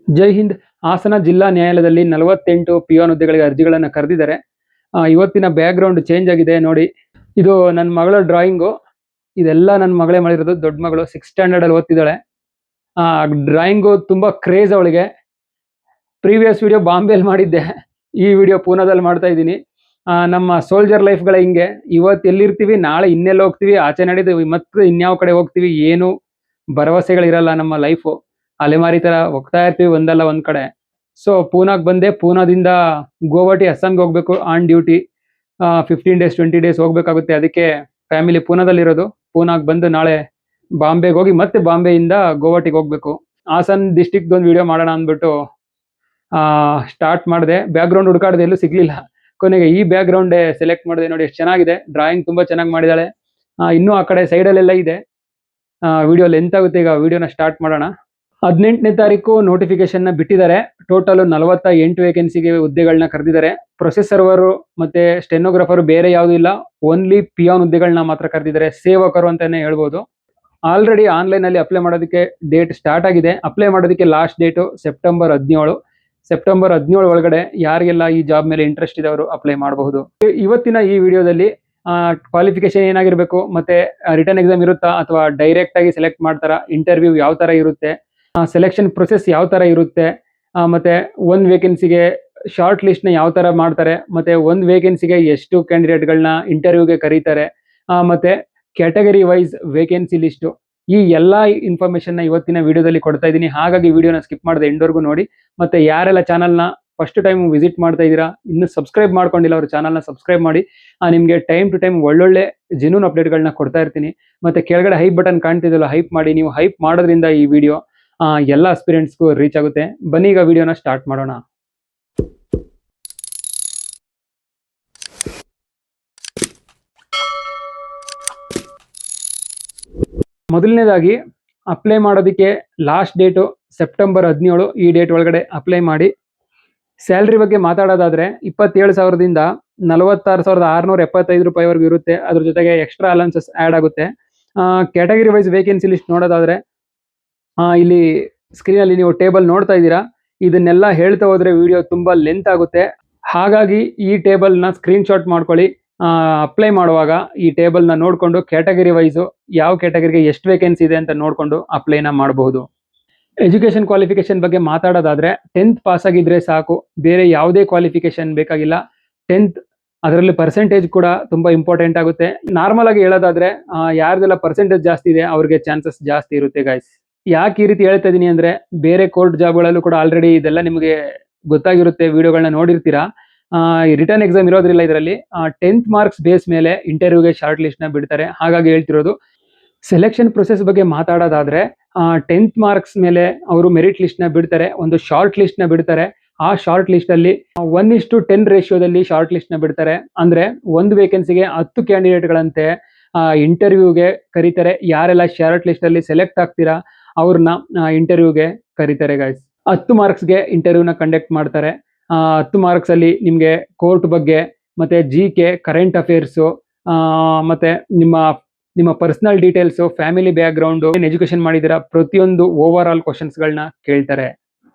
ಜೈ ಹಿಂದ್. ಹಾಸನ ಜಿಲ್ಲಾ ನ್ಯಾಯಾಲಯದಲ್ಲಿ 48 ಪಿಯೋನ್ ಹುದ್ದೆಗಳಿಗೆ ಅರ್ಜಿಗಳನ್ನು ಕರೆದಿದ್ದಾರೆ. ಇವತ್ತಿನ ಬ್ಯಾಕ್ಗ್ರೌಂಡ್ ಚೇಂಜ್ ಆಗಿದೆ ನೋಡಿ. ಇದು ನನ್ನ ಮಗಳ ಡ್ರಾಯಿಂಗು. ಇದೆಲ್ಲ ನನ್ನ ಮಗಳೇ ಮಾಡಿರೋದು. ದೊಡ್ಡ ಮಗಳು 6th ಸ್ಟ್ಯಾಂಡರ್ಡ್ ಅಲ್ಲಿ ಓದ್ತಿದ್ದಾಳೆ. ಡ್ರಾಯಿಂಗು ತುಂಬಾ ಕ್ರೇಜ್ ಅವಳಿಗೆ. ಪ್ರೀವಿಯಸ್ ವಿಡಿಯೋ ಬಾಂಬೆಯಲ್ಲಿ ಮಾಡಿದ್ದೆ, ಈ ವಿಡಿಯೋ ಪೂನಾದಲ್ಲಿ ಮಾಡ್ತಾ ಇದ್ದೀನಿ. ನಮ್ಮ ಸೋಲ್ಜರ್ ಲೈಫ್ಗಳ ಹಿಂಗೆ, ಇವತ್ತು ಎಲ್ಲಿರ್ತೀವಿ, ನಾಳೆ ಇನ್ನೆಲ್ಲಿ ಹೋಗ್ತೀವಿ, ಆಚೆ ನಡೆದು ಮತ್ತೆ ಇನ್ಯಾವ ಕಡೆ ಹೋಗ್ತೀವಿ, ಏನು ಭರವಸೆಗಳಿರಲ್ಲ. ನಮ್ಮ ಲೈಫು ಅಲೆಮಾರಿ ತರ ಹೋಗ್ತಾ ಇರ್ತೀವಿ ಒಂದಲ್ಲ ಒಂದ್ ಕಡೆ. ಸೊ ಪೂನಾಗ್ ಬಂದೆ. ಪೂನಾದಿಂದ ಗೋವಾಟಿ ಅಸ್ಸಾಂಗೆ ಹೋಗ್ಬೇಕು ಆನ್ ಡ್ಯೂಟಿ. 15 ಡೇಸ್ 20 ಡೇಸ್ ಹೋಗ್ಬೇಕಾಗುತ್ತೆ. ಅದಕ್ಕೆ ಫ್ಯಾಮಿಲಿ ಪೂನಾದಲ್ಲಿರೋದು. ಪೂನಾಗ್ ಬಂದು ನಾಳೆ ಬಾಂಬೆಗೆ ಹೋಗಿ ಮತ್ತೆ ಬಾಂಬೆಯಿಂದ ಗೋವಾಟಿಗೆ ಹೋಗ್ಬೇಕು. ಹಾಸನ್ ಡಿಸ್ಟಿಕ್ ಒಂದು ವಿಡಿಯೋ ಮಾಡೋಣ ಅಂದ್ಬಿಟ್ಟು ಸ್ಟಾರ್ಟ್ ಮಾಡಿದೆ. ಬ್ಯಾಕ್ಗ್ರೌಂಡ್ ಹುಡುಕಾಡಿದೆ, ಎಲ್ಲೂ ಸಿಗ್ಲಿಲ್ಲ. ಕೊನೆಗೆ ಈ ಬ್ಯಾಕ್ಗ್ರೌಂಡ್ ಸೆಲೆಕ್ಟ್ ಮಾಡಿದೆ. ನೋಡಿ ಎಷ್ಟು ಚೆನ್ನಾಗಿದೆ. ಡ್ರಾಯಿಂಗ್ ತುಂಬಾ ಚೆನ್ನಾಗಿ ಮಾಡಿದಾಳೆ. ಇನ್ನೂ ಆ ಕಡೆ ಸೈಡಲ್ಲೆಲ್ಲ ಇದೆ. ವಿಡಿಯೋ ಲೆಂತ್ ಆಗುತ್ತೆ. ಈಗ ವಿಡಿಯೋನ ಸ್ಟಾರ್ಟ್ ಮಾಡೋಣ. 18ನೇ ತಾರೀಕು ನೋಟಿಫಿಕೇಶನ್ ಬಿಟ್ಟಿದ್ದಾರೆ. ಟೋಟಲ್ 48 ವೇಕೆನ್ಸಿಗೆ ಹುದ್ದೆಗಳನ್ನ ಕರೆದಿದ್ದಾರೆ. ಪ್ರೊಸೆಸ್ ಸರ್ವರ್ ಮತ್ತೆ ಸ್ಟೆನೋಗ್ರಾಫರ್ ಬೇರೆ ಯಾವುದೂ ಇಲ್ಲ. ಓನ್ಲಿ ಪಿಯೋನ್ ಹುದ್ದೆಗಳನ್ನ ಮಾತ್ರ ಕರೆದಿದ್ದಾರೆ. ಸೇವಕರು ಅಂತಾನೆ ಹೇಳ್ಬೋದು. ಆಲ್ರೆಡಿ ಆನ್ಲೈನ್ ಅಲ್ಲಿ ಅಪ್ಲೈ ಮಾಡೋದಕ್ಕೆ ಡೇಟ್ ಸ್ಟಾರ್ಟ್ ಆಗಿದೆ. ಅಪ್ಲೈ ಮಾಡೋದಕ್ಕೆ ಲಾಸ್ಟ್ ಡೇಟು ಸೆಪ್ಟೆಂಬರ್ 17. ಸೆಪ್ಟೆಂಬರ್ 17 ಒಳಗಡೆ ಯಾರಿಗೆಲ್ಲ ಈ ಜಾಬ್ ಮೇಲೆ ಇಂಟ್ರೆಸ್ಟ್ ಇದೆ ಅವರು ಅಪ್ಲೈ ಮಾಡಬಹುದು. ಇವತ್ತಿನ ಈ ವಿಡಿಯೋದಲ್ಲಿ ಕ್ವಾಲಿಫಿಕೇಶನ್ ಏನಾಗಿರ್ಬೇಕು, ಮತ್ತೆ ರಿಟರ್ನ್ ಎಕ್ಸಾಮ್ ಇರುತ್ತಾ ಅಥವಾ ಡೈರೆಕ್ಟ್ ಆಗಿ ಸೆಲೆಕ್ಟ್ ಮಾಡ್ತಾರಾ, ಇಂಟರ್ವ್ಯೂ ಯಾವ ತರ ಇರುತ್ತೆ, ಸೆಲೆಕ್ಷನ್ ಪ್ರೊಸೆಸ್ ಯಾವ ತರ ಇರುತ್ತೆ, ಮತ್ತೆ ಒಂದು ವೇಕೆನ್ಸಿಗೆ ಶಾರ್ಟ್ ಲಿಸ್ಟ್ ನ ಯಾವ ತರ ಮಾಡ್ತಾರೆ, ಮತ್ತೆ ಒಂದು ವೇಕೆನ್ಸಿಗೆ ಎಷ್ಟು ಕ್ಯಾಂಡಿಡೇಟ್ಗಳನ್ನ ಇಂಟರ್ವ್ಯೂಗೆ ಕರೀತಾರೆ, ಮತ್ತೆ ಕ್ಯಾಟಗರಿ ವೈಸ್ ವೇಕೆನ್ಸಿ ಲಿಸ್ಟ್, ಈ ಎಲ್ಲಾ ಇನ್ಫಾರ್ಮೇಶನ್ ನ ಇವತ್ತಿನ ವಿಡಿಯೋದಲ್ಲಿ ಕೊಡ್ತಾ ಇದ್ದೀನಿ. ಹಾಗಾಗಿ ವಿಡಿಯೋನ ಸ್ಕಿಪ್ ಮಾಡದೆ ಎಂಡ್ವರೆಗೂ ನೋಡಿ. ಮತ್ತೆ ಯಾರೆಲ್ಲ ಚಾನಲ್ನ ಫಸ್ಟ್ ಟೈಮ್ ವಿಸಿಟ್ ಮಾಡ್ತಾ ಇದ್ದೀರಾ, ಇನ್ನು ಸಬ್ಸ್ಕ್ರೈಬ್ ಮಾಡ್ಕೊಂಡಿಲ್ಲ ಅವ್ರ ಚಾನಲ್ನ ಸಬ್ಸ್ಕ್ರೈಬ್ ಮಾಡಿ. ನಿಮಗೆ ಟೈಮ್ ಟು ಟೈಮ್ ಒಳ್ಳೊಳ್ಳೆ ಜೆನ್ಯೂನ್ ಅಪ್ಡೇಟ್ಗಳನ್ನ ಕೊಡ್ತಾ ಇರ್ತೀನಿ. ಮತ್ತೆ ಕೆಳಗಡೆ ಹೈಪ್ ಬಟನ್ ಕಾಣ್ತಿದ್ದಲ್ಲ, ಹೈಪ್ ಮಾಡಿ. ನೀವು ಹೈಪ್ ಮಾಡೋದ್ರಿಂದ ಈ ವಿಡಿಯೋ ಎಲ್ಲ ಅಸ್ಪಿರೆಂಟ್ಸ್ಗೂ ರೀಚ್ ಆಗುತ್ತೆ. ಬನ್ನಿ ಈಗ ವಿಡಿಯೋನ ಸ್ಟಾರ್ಟ್ ಮಾಡೋಣ. ಮೊದಲನೇದಾಗಿ ಅಪ್ಲೈ ಮಾಡೋದಕ್ಕೆ ಲಾಸ್ಟ್ ಡೇಟು ಸೆಪ್ಟೆಂಬರ್ 17. ಈ ಡೇಟ್ ಒಳಗಡೆ ಅಪ್ಲೈ ಮಾಡಿ. ಸ್ಯಾಲ್ರಿ ಬಗ್ಗೆ ಮಾತಾಡೋದಾದ್ರೆ 27,000ದಿಂದ 46,675 ರೂಪಾಯಿವರೆಗೂ ಇರುತ್ತೆ. ಅದ್ರ ಜೊತೆಗೆ ಎಕ್ಸ್ಟ್ರಾ ಅಲೌನ್ಸಸ್ ಆ್ಯಡ್ ಆಗುತ್ತೆ. ಕ್ಯಾಟಗರಿ ವೈಸ್ ವೇಕೆನ್ಸಿ ಲಿಸ್ಟ್ ನೋಡೋದಾದ್ರೆ ಇಲ್ಲಿ ಸ್ಕ್ರೀನಲ್ಲಿ ನೀವು ಟೇಬಲ್ ನೋಡ್ತಾ ಇದ್ದೀರಾ. ಇದನ್ನೆಲ್ಲ ಹೇಳ್ತಾ ಹೋದ್ರೆ ವಿಡಿಯೋ ತುಂಬಾ ಲೆಂತ್ ಆಗುತ್ತೆ. ಹಾಗಾಗಿ ಈ ಟೇಬಲ್ನ ಸ್ಕ್ರೀನ್ ಶಾಟ್ ಮಾಡ್ಕೊಳ್ಳಿ. ಅಪ್ಲೈ ಮಾಡುವಾಗ ಈ ಟೇಬಲ್ನ ನೋಡಿಕೊಂಡು ಕ್ಯಾಟಗರಿ ವೈಸು ಯಾವ ಕ್ಯಾಟಗರಿಗೆ ಎಷ್ಟು ವೇಕೆನ್ಸಿ ಇದೆ ಅಂತ ನೋಡಿಕೊಂಡು ಅಪ್ಲೈನ ಮಾಡಬಹುದು. ಎಜುಕೇಷನ್ ಕ್ವಾಲಿಫಿಕೇಶನ್ ಬಗ್ಗೆ ಮಾತಾಡೋದಾದ್ರೆ 10th ಪಾಸ್ ಆಗಿದ್ರೆ ಸಾಕು, ಬೇರೆ ಯಾವುದೇ ಕ್ವಾಲಿಫಿಕೇಶನ್ ಬೇಕಾಗಿಲ್ಲ. 10th, ಅದರಲ್ಲಿ ಪರ್ಸೆಂಟೇಜ್ ಕೂಡ ತುಂಬಾ ಇಂಪಾರ್ಟೆಂಟ್ ಆಗುತ್ತೆ. ನಾರ್ಮಲ್ ಆಗಿ ಹೇಳೋದಾದ್ರೆ ಯಾರ್ದೆಲ್ಲ ಪರ್ಸೆಂಟೇಜ್ ಜಾಸ್ತಿ ಇದೆ ಅವ್ರಿಗೆ ಚಾನ್ಸಸ್ ಜಾಸ್ತಿ ಇರುತ್ತೆ ಗೈಸ್. ಯಾಕೆ ಈ ರೀತಿ ಹೇಳ್ತಾ ಇದೀನಿ ಅಂದ್ರೆ, ಬೇರೆ ಕೋರ್ಟ್ ಜಾಬ್ಗಳಲ್ಲೂ ಕೂಡ ಆಲ್ರೆಡಿ ಇದೆಲ್ಲ ನಿಮಗೆ ಗೊತ್ತಾಗಿರುತ್ತೆ, ವಿಡಿಯೋಗಳನ್ನ ನೋಡಿರ್ತೀರಾ. ರಿಟರ್ನ್ ಎಕ್ಸಾಮ್ ಇರೋದ್ರಿಲ್ಲ ಇದರಲ್ಲಿ. 10th ಮಾರ್ಕ್ಸ್ ಬೇಸ್ ಮೇಲೆ ಇಂಟರ್ವ್ಯೂಗೆ ಶಾರ್ಟ್ ಲಿಸ್ಟ್ ನ ಬಿಡ್ತಾರೆ. ಹಾಗಾಗಿ ಹೇಳ್ತಿರೋದು. ಸೆಲೆಕ್ಷನ್ ಪ್ರೊಸೆಸ್ ಬಗ್ಗೆ ಮಾತಾಡೋದಾದ್ರೆ 10th ಮಾರ್ಕ್ಸ್ ಮೇಲೆ ಅವರು ಮೆರಿಟ್ ಲಿಸ್ಟ್ ನ ಬಿಡ್ತಾರೆ. ಒಂದು ಶಾರ್ಟ್ ಲಿಸ್ಟ್ ನ ಬಿಡ್ತಾರೆ. ಆ ಶಾರ್ಟ್ ಲಿಸ್ಟ್ ಅಲ್ಲಿ 1:10 ರೇಷಿಯೋದಲ್ಲಿ ಶಾರ್ಟ್ ಲಿಸ್ಟ್ ನ ಬಿಡ್ತಾರೆ. ಅಂದ್ರೆ ಒಂದು ವೇಕೆನ್ಸಿಗೆ 10 ಕ್ಯಾಂಡಿಡೇಟ್ಗಳಂತೆ ಇಂಟರ್ವ್ಯೂಗೆ ಕರೀತಾರೆ. ಯಾರೆಲ್ಲ ಶಾರ್ಟ್ ಲಿಸ್ಟ್ ಅಲ್ಲಿ ಸೆಲೆಕ್ಟ್ ಆಗ್ತೀರಾ ಅವ್ರನ್ನ ಇಂಟರ್ವ್ಯೂಗೆ ಕರೀತಾರೆ ಗೈಸ್. 10 ಮಾರ್ಕ್ಸ್ಗೆ ಇಂಟರ್ವ್ಯೂನ ಕಂಡಕ್ಟ್ ಮಾಡ್ತಾರೆ. 10 ಮಾರ್ಕ್ಸ್ ಅಲ್ಲಿ ನಿಮ್ಗೆ ಕೋರ್ಟ್ ಬಗ್ಗೆ, ಮತ್ತೆ GK, ಕರೆಂಟ್ ಅಫೇರ್ಸು, ಮತ್ತೆ ನಿಮ್ಮ personal details, family back ground, ಏನ್ ಎಜುಕೇಶನ್ ಮಾಡಿದಿರಾ, ಪ್ರತಿಯೊಂದು ಓವರ್ ಆಲ್ ಕ್ವಶನ್ಸ್ಗಳನ್ನ ಕೇಳ್ತಾರೆ.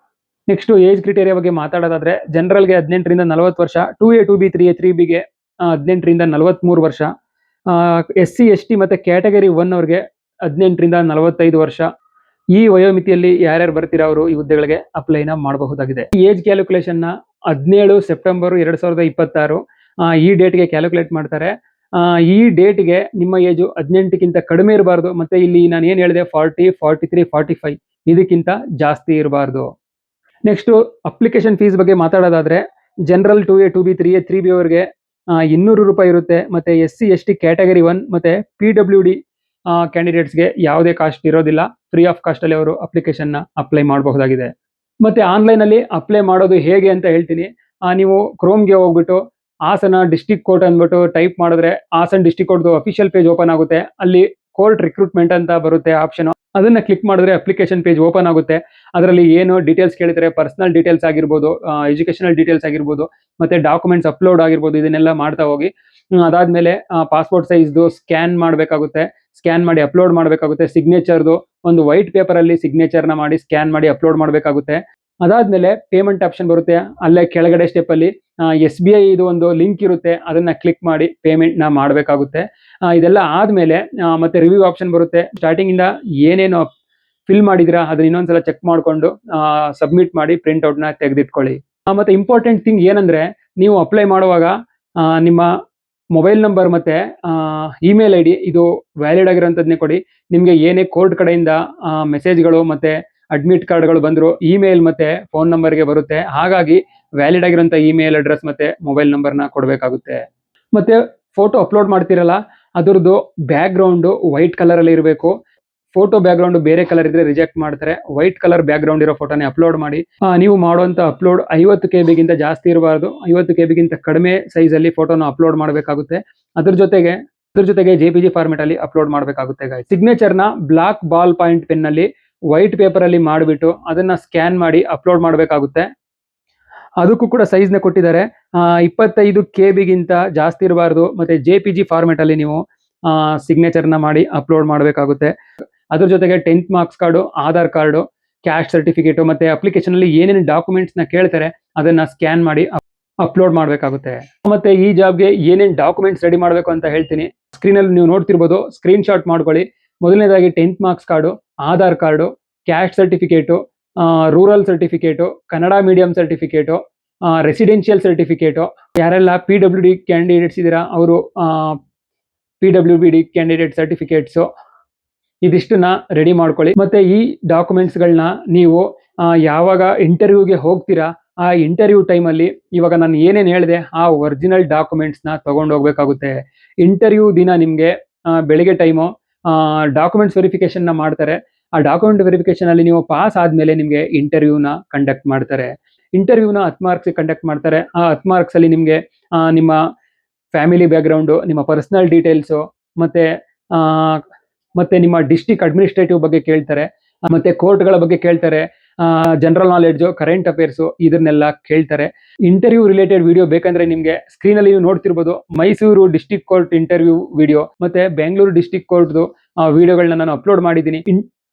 ನೆಕ್ಸ್ಟ್ ಏಜ್ ಕ್ರಿಟೇರಿಯಾ ಬಗ್ಗೆ ಮಾತಾಡೋದಾದ್ರೆ ಜನರಲ್ಗೆ 18ರಿಂದ 40 ವರ್ಷ, 2A 2B 3A 3Bಗೆ 18ರಿಂದ 43 ವರ್ಷ, SC ST ಮತ್ತೆ ಕ್ಯಾಟಗರಿ 1 ಅವ್ರಿಗೆ 18ರಿಂದ 45 ವರ್ಷ. ಈ ವಯೋಮಿತಿಯಲ್ಲಿ ಯಾರ್ಯಾರು ಬರ್ತೀರಾ ಅವರು ಈ ಹುದ್ದೆಗಳಿಗೆ ಅಪ್ಲೈನ ಮಾಡಬಹುದಾಗಿದೆ. ಏಜ್ ಕ್ಯಾಲ್ಕುಲೇಷನ್ ನ 17 ಸೆಪ್ಟೆಂಬರ್ 2026 ಈ ಡೇಟ್ಗೆ ಕ್ಯಾಲ್ಕುಲೇಟ್ ಮಾಡ್ತಾರೆ. ಈ ಡೇಟ್ಗೆ ನಿಮ್ಮ ಏಜು 18ಕ್ಕಿಂತ ಕಡಿಮೆ ಇರಬಾರ್ದು. ಮತ್ತೆ ಇಲ್ಲಿ ನಾನು ಏನ್ ಹೇಳಿದೆ 40, 43, 45 ಇದಕ್ಕಿಂತ ಜಾಸ್ತಿ ಇರಬಾರ್ದು. ನೆಕ್ಸ್ಟ್ ಅಪ್ಲಿಕೇಶನ್ ಫೀಸ್ ಬಗ್ಗೆ ಮಾತಾಡೋದಾದ್ರೆ general 2A 2B 3A 3B ಅವರಿಗೆ 200 ರೂಪಾಯಿ ಇರುತ್ತೆ. ಮತ್ತೆ SC ST ಕ್ಯಾಟಗರಿ 1 ಮತ್ತೆ PWD ಕ್ಯಾಂಡಿಡೇಟ್ಸ್ಗೆ ಯಾವುದೇ ಕಾಸ್ಟ್ ಇರೋದಿಲ್ಲ. ಫ್ರೀ ಆಫ್ ಕಾಸ್ಟ್ ಅಲ್ಲಿ ಅವರು ಅಪ್ಲಿಕೇಶನ್ ನ ಅಪ್ಲೈ ಮಾಡಬಹುದಾಗಿದೆ. ಮತ್ತೆ ಆನ್ಲೈನ್ ಅಲ್ಲಿ ಅಪ್ಲೈ ಮಾಡೋದು ಹೇಗೆ ಅಂತ ಹೇಳ್ತೀನಿ. ನೀವು ಕ್ರೋಮ್ಗೆ ಹೋಗ್ಬಿಟ್ಟು ಹಾಸನ ಡಿಸ್ಟಿಕ್ ಕೋರ್ಟ್ ಅಂದ್ಬಿಟ್ಟು ಟೈಪ್ ಮಾಡಿದ್ರೆ Hassan district court official page open ಆಗುತ್ತೆ. ಅಲ್ಲಿ ಕೋರ್ಟ್ ರಿಕ್ರೂಟ್ಮೆಂಟ್ ಅಂತ ಬರುತ್ತೆ ಆಪ್ಷನ್. ಅದನ್ನ ಕ್ಲಿಕ್ ಮಾಡಿದ್ರೆ ಅಪ್ಲಿಕೇಶನ್ ಪೇಜ್ ಓಪನ್ ಆಗುತ್ತೆ. ಅದರಲ್ಲಿ ಏನು ಡೀಟೇಲ್ಸ್ ಕೇಳಿದ್ರೆ ಪರ್ಸನಲ್ ಡೀಟೇಲ್ಸ್ ಆಗಿರ್ಬೋದು, ಎಜುಕೇಶನಲ್ ಡೀಟೇಲ್ಸ್ ಆಗಿರ್ಬೋದು, ಮತ್ತೆ ಡಾಕ್ಯುಮೆಂಟ್ಸ್ ಅಪ್ಲೋಡ್ ಆಗಿರ್ಬೋದು, ಇದನ್ನೆಲ್ಲ ಮಾಡ್ತಾ ಹೋಗಿ. ಅದಾದ್ಮೇಲೆ ಪಾಸ್ಪೋರ್ಟ್ ಸೈಜ್ದು ಸ್ಕ್ಯಾನ್ ಮಾಡಬೇಕಾಗುತ್ತೆ. ಸ್ಕ್ಯಾನ್ ಮಾಡಿ ಅಪ್ಲೋಡ್ ಮಾಡಬೇಕಾಗುತ್ತೆ. ಸಿಗ್ನೇಚರ್ದು ಒಂದು ವೈಟ್ ಪೇಪರ್ ಅಲ್ಲಿ ಸಿಗ್ನೇಚರ್ನ ಮಾಡಿ ಸ್ಕ್ಯಾನ್ ಮಾಡಿ ಅಪ್ಲೋಡ್ ಮಾಡಬೇಕಾಗುತ್ತೆ. ಅದಾದ್ಮೇಲೆ ಪೇಮೆಂಟ್ ಆಪ್ಷನ್ ಬರುತ್ತೆ. ಅಲ್ಲೇ ಕೆಳಗಡೆ ಸ್ಟೆಪ್ ಅಲ್ಲಿ SBI ಇದು ಒಂದು ಲಿಂಕ್ ಇರುತ್ತೆ, ಅದನ್ನ ಕ್ಲಿಕ್ ಮಾಡಿ ಪೇಮೆಂಟ್ ನ ಮಾಡಬೇಕಾಗುತ್ತೆ. ಇದೆಲ್ಲ ಆದ್ಮೇಲೆ ಮತ್ತೆ ರಿವ್ಯೂ ಆಪ್ಷನ್ ಬರುತ್ತೆ. ಸ್ಟಾರ್ಟಿಂಗ್ ಇಂದ ಏನೇನು ಫಿಲ್ ಮಾಡಿದಿರಾ ಅದನ್ನ ಇನ್ನೊಂದ್ಸಲ ಚೆಕ್ ಮಾಡ್ಕೊಂಡು ಸಬ್ಮಿಟ್ ಮಾಡಿ ಪ್ರಿಂಟ್ ಔಟ್ ನ ತೆಗೆದಿಟ್ಕೊಳ್ಳಿ. ಮತ್ತೆ ಇಂಪಾರ್ಟೆಂಟ್ ಥಿಂಗ್ ಏನಂದ್ರೆ, ನೀವು ಅಪ್ಲೈ ಮಾಡುವಾಗ ನಿಮ್ಮ ಮೊಬೈಲ್ ನಂಬರ್ ಮತ್ತೆ ಇಮೇಲ್ ID ಇದು ವ್ಯಾಲಿಡ್ ಆಗಿರೋಂಥದ್ನೇ ಕೊಡಿ. ನಿಮಗೆ ಏನೇ ಕೋರ್ಟ್ ಕಡೆಯಿಂದ ಮೆಸೇಜ್ಗಳು ಮತ್ತೆ ಅಡ್ಮಿಟ್ ಕಾರ್ಡ್ಗಳು ಬಂದ್ರು ಇಮೇಲ್ ಮತ್ತೆ ಫೋನ್ ನಂಬರ್ಗೆ ಬರುತ್ತೆ. ಹಾಗಾಗಿ ವ್ಯಾಲಿಡ್ ಆಗಿರೋಂಥ ಇಮೇಲ್ ಅಡ್ರೆಸ್ ಮತ್ತೆ ಮೊಬೈಲ್ ನಂಬರ್ನ ಕೊಡಬೇಕಾಗುತ್ತೆ. ಮತ್ತೆ ಫೋಟೋ ಅಪ್ಲೋಡ್ ಮಾಡ್ತಿರಲ್ಲ, ಅದರದ್ದು ಬ್ಯಾಕ್ ಗ್ರೌಂಡ್ ವೈಟ್ ಕಲರ್ ಅಲ್ಲಿ ಇರಬೇಕು. ಫೋಟೋ ಬ್ಯಾಕ್ ಗ್ರೌಂಡ್ ಬೇರೆ ಕಲರ್ ಇದ್ರೆ ರಿಜೆಕ್ಟ್ ಮಾಡ್ತಾರೆ. ವೈಟ್ ಕಲರ್ ಬ್ಯಾಕ್ ಗ್ರೌಂಡ್ ಇರೋ ಫೋಟೋನೇ ಅಪ್ಲೋಡ್ ಮಾಡಿ. ನೀವು ಮಾಡುವಂತ ಅಪ್ಲೋಡ್ 50 KB ಗಿಂತ ಜಾಸ್ತಿ ಇರಬಾರ್ದು. 50 KB ಗಿಂತ ಕಡಿಮೆ ಸೈಜ್ ಅಲ್ಲಿ ಫೋಟೋನ ಅಪ್ಲೋಡ್ ಮಾಡಬೇಕಾಗುತ್ತೆ. ಅದ್ರ ಜೊತೆಗೆ JPG ಫಾರ್ಮೆಟ್ ಅಲ್ಲಿ ಅಪ್ಲೋಡ್ ಮಾಡಬೇಕಾಗುತ್ತೆ ಗಾಯ್ಸ್. ಸಿಗ್ನೇಚರ್ ನ ಬ್ಲಾಕ್ ಬಾಲ್ ಪಾಯಿಂಟ್ ಪೆನ್ ಅಲ್ಲಿ ವೈಟ್ ಪೇಪರ್ ಅಲ್ಲಿ ಮಾಡಿಬಿಟ್ಟು ಅದನ್ನ ಸ್ಕ್ಯಾನ್ ಮಾಡಿ ಅಪ್ಲೋಡ್ ಮಾಡಬೇಕಾಗುತ್ತೆ. ಅದಕ್ಕೂ ಕೂಡ ಸೈಜ್ ನ ಕೊಟ್ಟಿದ್ದಾರೆ. 25 KB ಗಿಂತ ಜಾಸ್ತಿ ಇರಬಾರ್ದು. ಮತ್ತೆ JPG ಫಾರ್ಮೆಟ್ ಅಲ್ಲಿ ನೀವು ಸಿಗ್ನೇಚರ್ ನ ಮಾಡಿ ಅಪ್ಲೋಡ್ ಮಾಡಬೇಕಾಗುತ್ತೆ. ಅದ್ರ ಜೊತೆಗೆ 10th marks card, Aadhaar card, caste certificate ಮತ್ತೆ ಅಪ್ಲಿಕೇಶನ್ ಅಲ್ಲಿ ಏನೇನು ಡಾಕ್ಯುಮೆಂಟ್ಸ್ ನ ಕೇಳ್ತಾರೆ ಅದನ್ನ ಸ್ಕ್ಯಾನ್ ಮಾಡಿ ಅಪ್ಲೋಡ್ ಮಾಡಬೇಕಾಗುತ್ತೆ. ಮತ್ತೆ ಈ ಜಾಬ್ಗೆ ಏನೇನು ಡಾಕ್ಯುಮೆಂಟ್ಸ್ ರೆಡಿ ಮಾಡಬೇಕು ಅಂತ ಹೇಳ್ತೀನಿ. ಸ್ಕ್ರೀನ್ ಅಲ್ಲಿ ನೀವು ನೋಡ್ತಿರ್ಬೋದು, ಸ್ಕ್ರೀನ್ ಶಾಟ್ ಮಾಡ್ಕೊಳ್ಳಿ. ಮೊದಲನೇದಾಗಿ 10th marks card, Aadhaar card, caste certificate, rural certificate, Kannada medium certificate, residential certificate. ಯಾರೆಲ್ಲ PWD ಕ್ಯಾಂಡಿಡೇಟ್ಸ್ ಇದ್ದೀರಾ ಅವರು PWD ಕ್ಯಾಂಡಿಡೇಟ್ ಸರ್ಟಿಫಿಕೇಟ್ಸು ಇದಿಷ್ಟನ್ನ ರೆಡಿ ಮಾಡ್ಕೊಳ್ಳಿ. ಮತ್ತೆ ಈ ಡಾಕ್ಯುಮೆಂಟ್ಸ್ಗಳನ್ನ ನೀವು ಯಾವಾಗ ಇಂಟರ್ವ್ಯೂಗೆ ಹೋಗ್ತೀರಾ ಆ ಇಂಟರ್ವ್ಯೂ ಟೈಮಲ್ಲಿ ಇವಾಗ ನಾನು ಏನೇನು ಹೇಳಿದೆ ಆ ಒರಿಜಿನಲ್ ಡಾಕ್ಯುಮೆಂಟ್ಸ್ನ ತಗೊಂಡು ಹೋಗ್ಬೇಕಾಗುತ್ತೆ. ಇಂಟರ್ವ್ಯೂ ದಿನ ನಿಮಗೆ ಬೆಳಿಗ್ಗೆ ಟೈಮು ಡಾಕ್ಯುಮೆಂಟ್ಸ್ ವೆರಿಫಿಕೇಶನ್ನ ಮಾಡ್ತಾರೆ. ಆ ಡಾಕ್ಯುಮೆಂಟ್ ವೆರಿಫಿಕೇಶನ್ ಅಲ್ಲಿ ನೀವು ಪಾಸ್ ಆದಮೇಲೆ ನಿಮಗೆ ಇಂಟರ್ವ್ಯೂನ ಕಂಡಕ್ಟ್ ಮಾಡ್ತಾರೆ. ಇಂಟರ್ವ್ಯೂನ 10 ಮಾರ್ಕ್ಸ್ ಕಂಡಕ್ಟ್ ಮಾಡ್ತಾರೆ. ಆ 10 ಮಾರ್ಕ್ಸ್ ಅಲ್ಲಿ ನಿಮಗೆ ನಿಮ್ಮ ಫ್ಯಾಮಿಲಿ ಬ್ಯಾಕ್ಗ್ರೌಂಡು, ನಿಮ್ಮ ಪರ್ಸನಲ್ ಡೀಟೇಲ್ಸು ಮತ್ತೆ ನಿಮ್ಮ ಡಿಸ್ಟ್ರಿಕ್ಟ್ ಅಡ್ಮಿನಿಸ್ಟ್ರೇಟಿವ್ ಬಗ್ಗೆ ಕೇಳ್ತಾರೆ. ಮತ್ತೆ ಕೋರ್ಟ್ಗಳ ಬಗ್ಗೆ ಕೇಳ್ತಾರೆ. ಜನರಲ್ ನಾಲೆಡ್ಜು, ಕರೆಂಟ್ ಅಫೇರ್ಸು ಇದನ್ನೆಲ್ಲ ಕೇಳ್ತಾರೆ. ಇಂಟರ್ವ್ಯೂ ರಿಲೇಟೆಡ್ ವಿಡಿಯೋ ಬೇಕಂದ್ರೆ ನಿಮಗೆ ಸ್ಕ್ರೀನ್ ಅಲ್ಲಿ ನೀವು ನೋಡ್ತಿರ್ಬೋದು, Mysuru district court interview video ಮತ್ತೆ ಬೆಂಗಳೂರು ಡಿಸ್ಟ್ರಿಕ್ಟ್ ಕೋರ್ಟ್ದು ವಿಡಿಯೋಗಳನ್ನ ನಾನು ಅಪ್ಲೋಡ್ ಮಾಡಿದ್ದೀನಿ.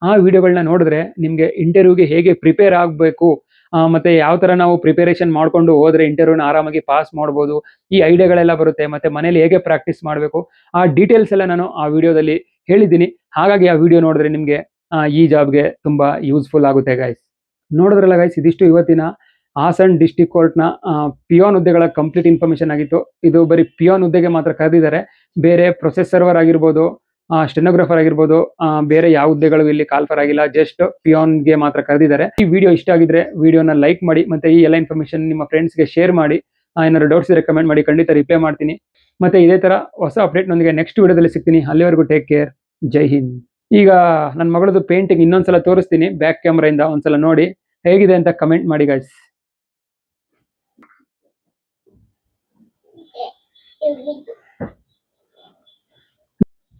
ಆ ವಿಡಿಯೋಗಳನ್ನ ನೋಡಿದ್ರೆ ನಿಮಗೆ ಇಂಟರ್ವ್ಯೂಗೆ ಹೇಗೆ ಪ್ರಿಪೇರ್ ಆಗಬೇಕು ಮತ್ತೆ ಯಾವ ತರ ನಾವು ಪ್ರಿಪರೇಷನ್ ಮಾಡ್ಕೊಂಡು ಹೋದ್ರೆ ಇಂಟರ್ವ್ಯೂನ ಆರಾಮಾಗಿ ಪಾಸ್ ಮಾಡ್ಬೋದು, ಈ ಐಡಿಯಾಗಳೆಲ್ಲ ಬರುತ್ತೆ. ಮತ್ತೆ ಮನೇಲಿ ಹೇಗೆ ಪ್ರಾಕ್ಟೀಸ್ ಮಾಡಬೇಕು ಆ ಡೀಟೇಲ್ಸ್ ಎಲ್ಲ ನಾನು ಆ ವಿಡಿಯೋದಲ್ಲಿ ಹೇಳಿದ್ದೀನಿ. ಹಾಗಾಗಿ ಆ ವಿಡಿಯೋ ನೋಡಿದ್ರೆ ನಿಮಗೆ ಈ ಜಾಬ್ಗೆ ತುಂಬಾ ಯೂಸ್ಫುಲ್ ಆಗುತ್ತೆ ಗೈಸ್. ನೋಡಿದ್ರಲ್ಲ ಗೈಸ್, ಇದಿಷ್ಟು ಇವತ್ತಿನ ಹಾಸನ್ ಡಿಸ್ಟ್ರಿಕ್ಟ್ ಕೋರ್ಟ್ನ ಪಿಯೋನ್ ಹುದ್ದೆಗಳ ಕಂಪ್ಲೀಟ್ ಇನ್ಫಾರ್ಮೇಶನ್ ಆಗಿತ್ತು. ಇದು ಬರೀ ಪಿಯೋನ್ ಹುದ್ದೆಗೆ ಮಾತ್ರ ಕರೆದಿದ್ದಾರೆ. ಬೇರೆ ಪ್ರೊಸೆಸ್ ಸರ್ವರ್ ಆಗಿರ್ಬೋದು, ಸ್ಟೆನೋಗ್ರಾಫರ್ ಆಗಿರ್ಬೋದು, ಬೇರೆ ಯಾವ ಹುದ್ದೆಗಳು ಇಲ್ಲಿ ಕಾಲ್ಫರ್ ಆಗಿಲ್ಲ. ಜಸ್ಟ್ ಪಿಯೋನ್ಗೆ ಮಾತ್ರ ಕರೆದಿದ್ದಾರೆ. ಈ ವಿಡಿಯೋ ಇಷ್ಟ ಆಗಿದ್ರೆ ವಿಡಿಯೋನ ಲೈಕ್ ಮಾಡಿ ಮತ್ತೆ ಈ ಎಲ್ಲ ಇನ್ಫಾರ್ಮೇಶನ್ ನಿಮ್ಮ ಫ್ರೆಂಡ್ಸ್ಗೆ ಶೇರ್ ಮಾಡಿ. ಏನಾದ್ರು ಡೌಟ್ಸ್ ಇದ್ರೆ ಕಮೆಂಟ್ ಮಾಡಿ, ಖಂಡಿತ ರಿಪ್ಲೈ ಮಾಡ್ತೀನಿ. ಮತ್ತೆ ಇದೇ ತರ ಹೊಸ ಅಪ್ಡೇಟ್ ನೊಂದಿಗೆ ನೆಕ್ಸ್ಟ್ ವಿಡಿಯೋದಲ್ಲಿ ಸಿಗ್ತೀನಿ. ಅಲ್ಲಿವರೆಗೂ ಟೇಕ್ ಕೇರ್, ಜೈ ಹಿಂದ್. ಈಗ ನನ್ನ ಮಗಳದು ಪೇಂಟಿಂಗ್ ಇನ್ನೊಂದ್ಸಲ ತೋರಿಸ್ತೀನಿ ಬ್ಯಾಕ್ ಕ್ಯಾಮ್ರಾಯಿಂದ, ಒಂದ್ಸಲ ನೋಡಿ ಹೇಗಿದೆ ಅಂತ ಕಮೆಂಟ್ ಮಾಡಿ ಗೈಸ್.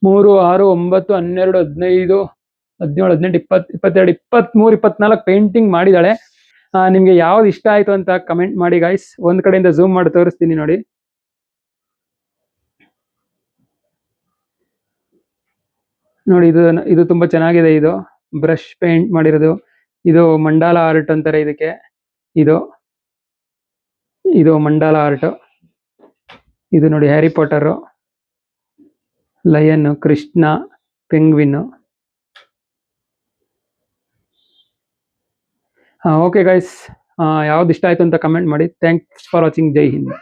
ಮೂರು, 6, 9, 12, 15, 17, 18, 20, 22, 23, 24 ಪೇಂಟಿಂಗ್ ಮಾಡಿದಾಳೆ. ನಿಮ್ಗೆ ಯಾವ್ದು ಇಷ್ಟ ಆಯ್ತು ಅಂತ ಕಮೆಂಟ್ ಮಾಡಿ ಗೈಸ್. ಒಂದ್ ಕಡೆಯಿಂದ ಝೂಮ್ ಮಾಡಿ ತೋರಿಸ್ತೀನಿ ನೋಡಿ. ನೋಡಿ, ಇದು ತುಂಬಾ ಚೆನ್ನಾಗಿದೆ. ಇದು ಬ್ರಷ್ ಪೇಂಟ್ ಮಾಡಿರೋದು. ಇದು ಮಂಡಾಲ ಆರ್ಟ್ ಅಂತಾರೆ ಇದಕ್ಕೆ. ಇದು ಮಂಡಾಲ ಆರ್ಟ್. ಇದು ನೋಡಿ Harry Potter, lion, Krishna, penguin. Okay guys, ಯಾವ್ದು ಇಷ್ಟ ಆಯ್ತು ಅಂತ ಕಮೆಂಟ್ ಮಾಡಿ. Thanks for watching. Jai Hind.